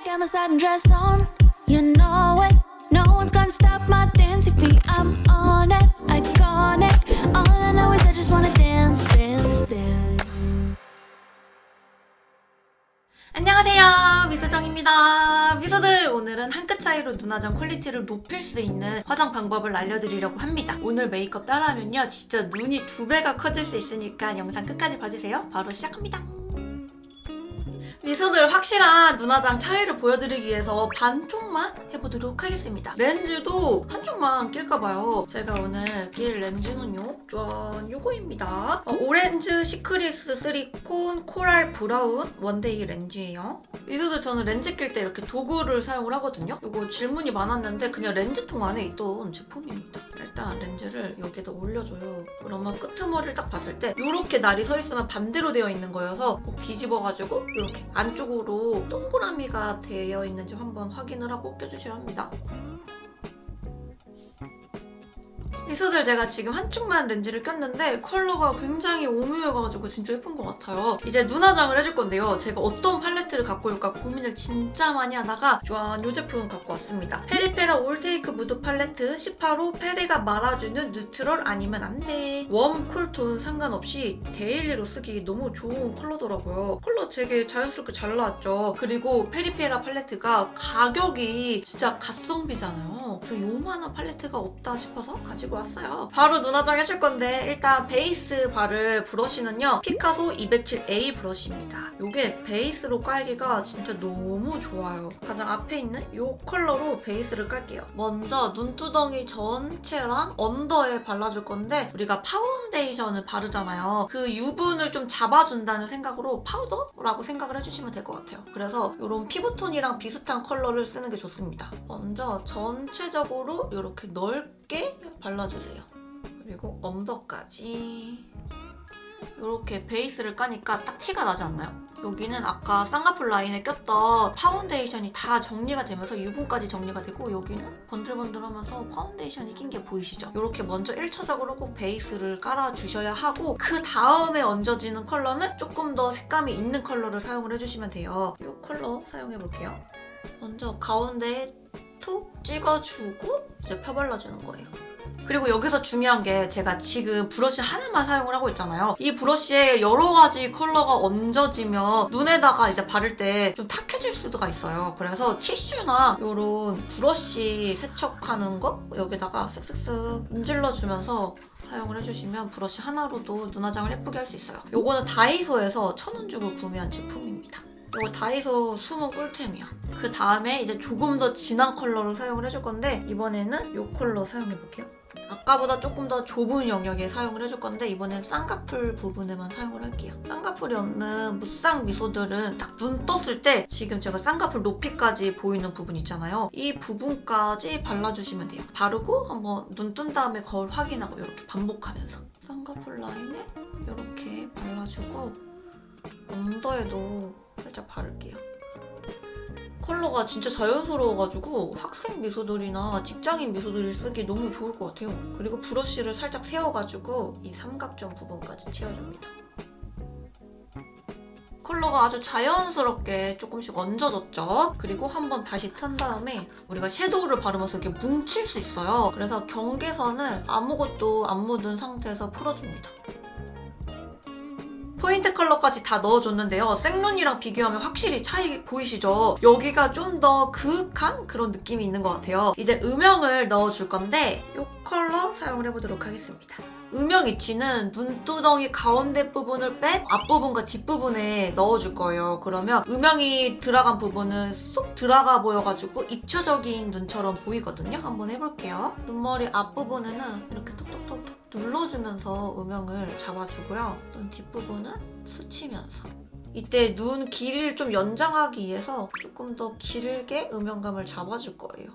got my satin dress on, you know it. No one's gonna stop my dancing feet. I'm on it, iconic. All I know is I just wanna dance, dance, dance. 안녕하세요, 미소정입니다. 미소들, 오늘은 한 끗 차이로 눈화장 퀄리티를 높일 수 있는 화장 방법을 알려드리려고 합니다. 오늘 메이크업 따라하면요, 진짜 눈이 2배가 커질 수 있으니까 영상 끝까지 봐주세요. 바로 시작합니다. 미소들, 확실한 눈화장 차이를 보여드리기 위해서 반쪽만 해보도록 하겠습니다. 렌즈도 한쪽만 낄까봐요. 제가 오늘 낄 렌즈는요, 짠, 요거입니다. 오렌지 시크릿스 3콘 코랄 브라운 원데이 렌즈예요. 미소들, 저는 렌즈 낄 때 이렇게 도구를 사용을 하거든요. 요거 질문이 많았는데 그냥 렌즈통 안에 있던 제품입니다. 일단 렌즈를 여기에다 올려줘요. 그러면 끄트머리를 딱 봤을 때 이렇게 날이 서 있으면 반대로 되어 있는 거여서 꼭 뒤집어가지고 이렇게 안쪽으로 동그라미가 되어 있는지 한번 확인을 하고 껴주셔야 합니다. 미소들, 제가 지금 한쪽만 렌즈를 꼈는데 컬러가 굉장히 오묘해가지고 진짜 예쁜 것 같아요. 이제 눈화장을 해줄 건데요. 제가 어떤 팔레트를 갖고 올까 고민을 진짜 많이 하다가 짠, 이 제품 갖고 왔습니다. 페리페라 올테이크 무드 팔레트 18호 페레가 말아주는 뉴트럴 아니면 안 돼. 웜, 쿨톤 상관없이 데일리로 쓰기 너무 좋은 컬러더라고요. 컬러 되게 자연스럽게 잘 나왔죠. 그리고 페리페라 팔레트가 가격이 진짜 갓성비잖아요. 그래서 요만한 팔레트가 없다 싶어서 가지고 왔어요. 바로 눈화장 해줄 건데 일단 베이스 바를 브러쉬는요, 피카소 207A 브러쉬입니다. 이게 베이스로 깔기가 진짜 너무 좋아요. 가장 앞에 있는 이 컬러로 베이스를 깔게요. 먼저 눈두덩이 전체랑 언더에 발라줄 건데 우리가 파운데이션을 바르잖아요. 그 유분을 좀 잡아준다는 생각으로 파우더라고 생각을 해주시면 될 것 같아요. 그래서 이런 피부톤이랑 비슷한 컬러를 쓰는 게 좋습니다. 먼저 전체적으로 이렇게 넓게 발라주세요. 그리고 언더까지 이렇게 베이스를 까니까 딱 티가 나지 않나요? 여기는 아까 쌍꺼풀 라인에 꼈던 파운데이션이 다 정리가 되면서 유분까지 정리가 되고 여기는 번들번들하면서 파운데이션이 낀 게 보이시죠? 이렇게 먼저 1차적으로 꼭 베이스를 깔아주셔야 하고 그 다음에 얹어지는 컬러는 조금 더 색감이 있는 컬러를 사용을 해주시면 돼요. 이 컬러 사용해볼게요. 먼저 가운데에 톡 찍어주고 이제 펴발라주는 거예요. 그리고 여기서 중요한 게 제가 지금 브러쉬 하나만 사용을 하고 있잖아요. 이 브러쉬에 여러 가지 컬러가 얹어지면 눈에다가 이제 바를 때 좀 탁해질 수가 있어요. 그래서 티슈나 이런 브러쉬 세척하는 거 여기다가 쓱쓱쓱 문질러주면서 사용을 해주시면 브러쉬 하나로도 눈화장을 예쁘게 할 수 있어요. 요거는 다이소에서 1,000원 주고 구매한 제품입니다. 이거 다이소 숨은 꿀템이야. 그 다음에 이제 조금 더 진한 컬러를 사용을 해줄 건데 이번에는 이 컬러 사용해볼게요. 아까보다 조금 더 좁은 영역에 사용을 해줄 건데 이번엔 쌍꺼풀 부분에만 사용을 할게요. 쌍꺼풀이 없는 무쌍 미소들은 딱 눈 떴을 때 지금 제가 쌍꺼풀 높이까지 보이는 부분 있잖아요. 이 부분까지 발라주시면 돼요. 바르고 한번 눈 뜬 다음에 거울 확인하고 이렇게 반복하면서 쌍꺼풀 라인에 이렇게 발라주고 언더에도 살짝 바를게요. 컬러가 진짜 자연스러워가지고 학생 미소들이나 직장인 미소들이 쓰기 너무 좋을 것 같아요. 그리고 브러쉬를 살짝 세워가지고 이 삼각존 부분까지 채워줍니다. 컬러가 아주 자연스럽게 조금씩 얹어졌죠? 그리고 한번 다시 튼 다음에 우리가 섀도우를 바르면서 이렇게 뭉칠 수 있어요. 그래서 경계선을 아무것도 안 묻은 상태에서 풀어줍니다. 포인트 컬러까지 다 넣어줬는데요. 생눈이랑 비교하면 확실히 차이 보이시죠? 여기가 좀 더 그윽한 그런 느낌이 있는 것 같아요. 이제 음영을 넣어줄 건데 이 컬러 사용을 해보도록 하겠습니다. 음영 위치는 눈두덩이 가운데 부분을 뺀 앞부분과 뒷부분에 넣어줄 거예요. 그러면 음영이 들어간 부분은 쏙 들어가 보여가지고 입체적인 눈처럼 보이거든요. 한번 해볼게요. 눈머리 앞부분에는 이렇게 톡톡톡톡 눌러주면서 음영을 잡아주고요. 눈 뒷부분은 스치면서 이때 눈 길이를 좀 연장하기 위해서 조금 더 길게 음영감을 잡아줄 거예요.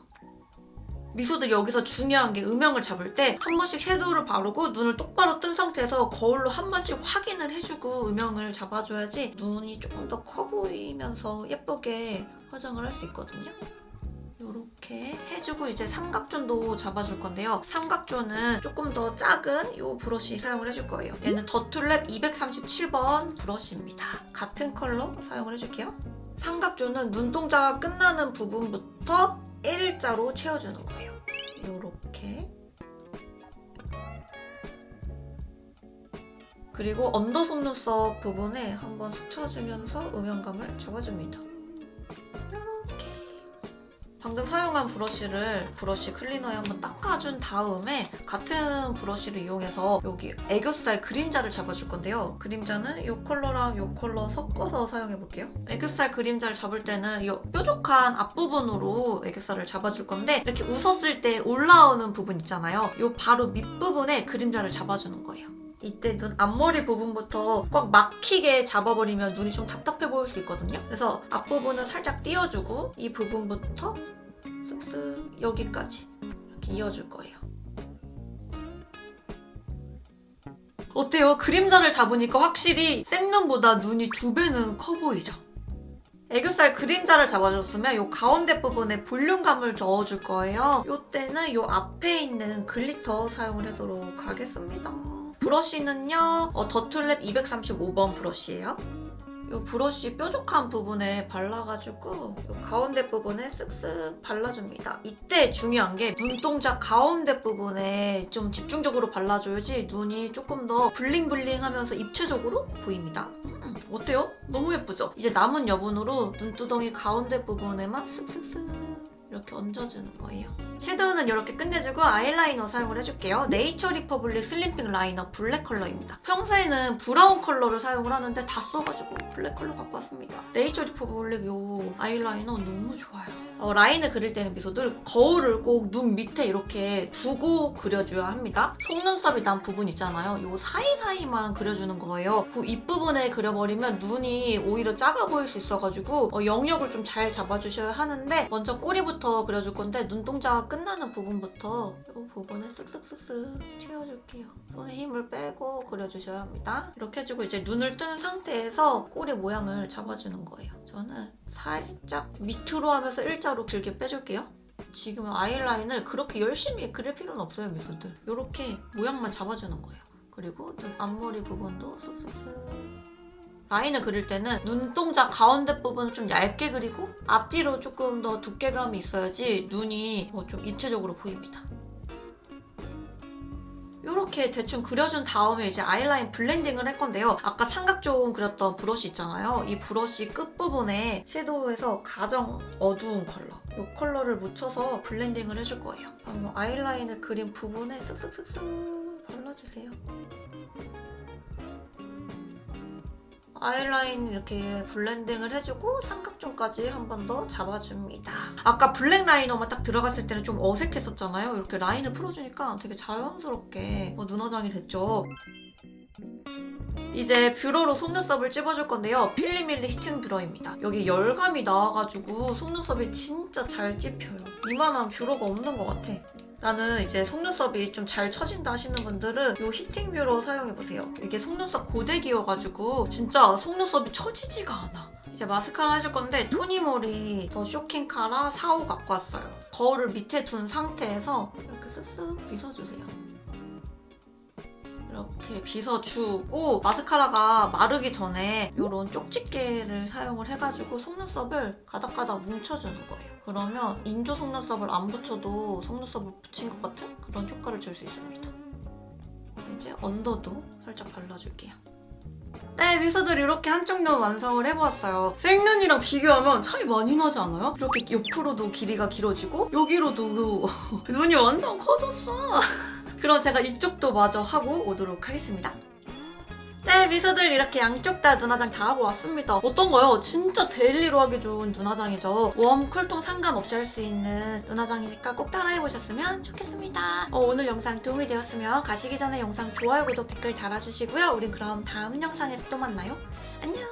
미소들, 여기서 중요한 게 음영을 잡을 때 한 번씩 섀도우를 바르고 눈을 똑바로 뜬 상태에서 거울로 한 번씩 확인을 해주고 음영을 잡아줘야지 눈이 조금 더 커 보이면서 예쁘게 화장을 할 수 있거든요. 이렇게 해주고 이제 삼각존도 잡아줄 건데요. 삼각존은 조금 더 작은 이 브러쉬 사용을 해줄 거예요. 얘는 더툴랩 237번 브러쉬입니다. 같은 컬러 사용을 해줄게요. 삼각존은 눈동자가 끝나는 부분부터 L자로 채워주는 거예요. 요렇게. 그리고 언더 속눈썹 부분에 한번 스쳐주면서 음영감을 잡아줍니다. 이렇게. 방금 사용한 브러쉬를 브러쉬 클리너에 한번 닦아준 다음에 같은 브러쉬를 이용해서 여기 애교살 그림자를 잡아줄 건데요. 그림자는 이 컬러랑 이 컬러 섞어서 사용해볼게요. 애교살 그림자를 잡을 때는 이 뾰족한 앞부분으로 애교살을 잡아줄 건데 이렇게 웃었을 때 올라오는 부분 있잖아요. 이 바로 밑부분에 그림자를 잡아주는 거예요. 이때 눈 앞머리 부분부터 꽉 막히게 잡아버리면 눈이 좀 답답해 보일 수 있거든요. 그래서 앞부분은 살짝 띄워주고 이 부분부터 쓱쓱 여기까지 이렇게 이어줄 거예요. 어때요? 그림자를 잡으니까 확실히 생눈보다 눈이 2배는 커 보이죠? 애교살 그림자를 잡아줬으면 이 가운데 부분에 볼륨감을 넣어줄 거예요. 이때는 이 앞에 있는 글리터 사용을 하도록 하겠습니다. 브러쉬는요, 더툴랩 235번 브러쉬예요. 이 브러쉬 뾰족한 부분에 발라가지고 이 가운데 부분에 쓱쓱 발라줍니다. 이때 중요한 게 눈동자 가운데 부분에 좀 집중적으로 발라줘야지 눈이 조금 더 블링블링하면서 입체적으로 보입니다. 어때요? 너무 예쁘죠? 이제 남은 여분으로 눈두덩이 가운데 부분에만 쓱쓱쓱 이렇게 얹어주는 거예요. 섀도우는 이렇게 끝내주고 아이라이너 사용을 해줄게요. 네이처 리퍼블릭 슬림핑 라이너 블랙 컬러입니다. 평소에는 브라운 컬러를 사용을 하는데 다 써가지고 블랙 컬러 갖고 왔습니다. 네이처 리퍼블릭 이 아이라이너 너무 좋아요. 라인을 그릴 때는 미소들 거울을 꼭 눈 밑에 이렇게 두고 그려줘야 합니다. 속눈썹이 난 부분 있잖아요. 이 사이사이만 그려주는 거예요. 그 윗부분에 그려버리면 눈이 오히려 작아 보일 수 있어가지고 영역을 좀 잘 잡아주셔야 하는데 먼저 꼬리부터 그려줄 건데 눈동자가 끝나는 부분부터 이 부분에 쓱쓱쓱쓱 채워줄게요. 손에 힘을 빼고 그려주셔야 합니다. 이렇게 해주고 이제 눈을 뜬 상태에서 꼬리 모양을 잡아주는 거예요. 저는 살짝 밑으로 하면서 일자로 길게 빼줄게요. 지금은 아이라인을 그렇게 열심히 그릴 필요는 없어요, 미소들. 이렇게 모양만 잡아주는 거예요. 그리고 눈 앞머리 부분도 쓱쓱쓱. 라인을 그릴 때는 눈동자 가운데 부분을 좀 얇게 그리고 앞뒤로 조금 더 두께감이 있어야지 눈이 좀 입체적으로 보입니다. 이렇게 대충 그려준 다음에 이제 아이라인 블렌딩을 할 건데요. 아까 삼각존 그렸던 브러쉬 있잖아요. 이 브러쉬 끝부분에 섀도우에서 가장 어두운 컬러 이 컬러를 묻혀서 블렌딩을 해줄 거예요. 방금 아이라인을 그린 부분에 쓱쓱쓱쓱 발라주세요. 아이라인 이렇게 블렌딩을 해주고 삼각존까지 한 번 더 잡아줍니다. 아까 블랙 라이너만 딱 들어갔을 때는 좀 어색했었잖아요. 이렇게 라인을 풀어주니까 되게 자연스럽게 눈화장이 됐죠. 이제 뷰러로 속눈썹을 찝어줄 건데요. 필리밀리 히튼 뷰러입니다. 여기 열감이 나와가지고 속눈썹이 진짜 잘 찝혀요. 이만한 뷰러가 없는 것 같아. 나는 이제 속눈썹이 좀 잘 처진다 하시는 분들은 이 히팅 뷰러 사용해보세요. 이게 속눈썹 고데기여가지고 진짜 속눈썹이 처지지가 않아. 이제 마스카라 해줄 건데 토니모리 더 쇼킹 카라 4호 갖고 왔어요. 거울을 밑에 둔 상태에서 이렇게 쓱쓱 빗어주세요. 이렇게 빗어주고 마스카라가 마르기 전에 이런 쪽집게를 사용을 해가지고 속눈썹을 가닥가닥 뭉쳐주는 거예요. 그러면 인조 속눈썹을 안 붙여도 속눈썹을 붙인 것 같은 그런 효과를 줄 수 있습니다. 이제 언더도 살짝 발라줄게요. 네, 미소들 이렇게 한쪽 눈 완성을 해보았어요. 생눈이랑 비교하면 차이 많이 나지 않아요? 이렇게 옆으로도 길이가 길어지고 여기로도 눈이 완전 커졌어. 그럼 제가 이쪽도 마저 하고 오도록 하겠습니다. 네, 미소들 이렇게 양쪽 다 눈화장 다 하고 왔습니다. 어떤가요? 진짜 데일리로 하기 좋은 눈화장이죠. 웜, 쿨톤 상관없이 할 수 있는 눈화장이니까 꼭 따라해보셨으면 좋겠습니다. 오늘 영상 도움이 되었으면 가시기 전에 영상 좋아요, 구독, 댓글 달아주시고요. 우린 그럼 다음 영상에서 또 만나요. 안녕!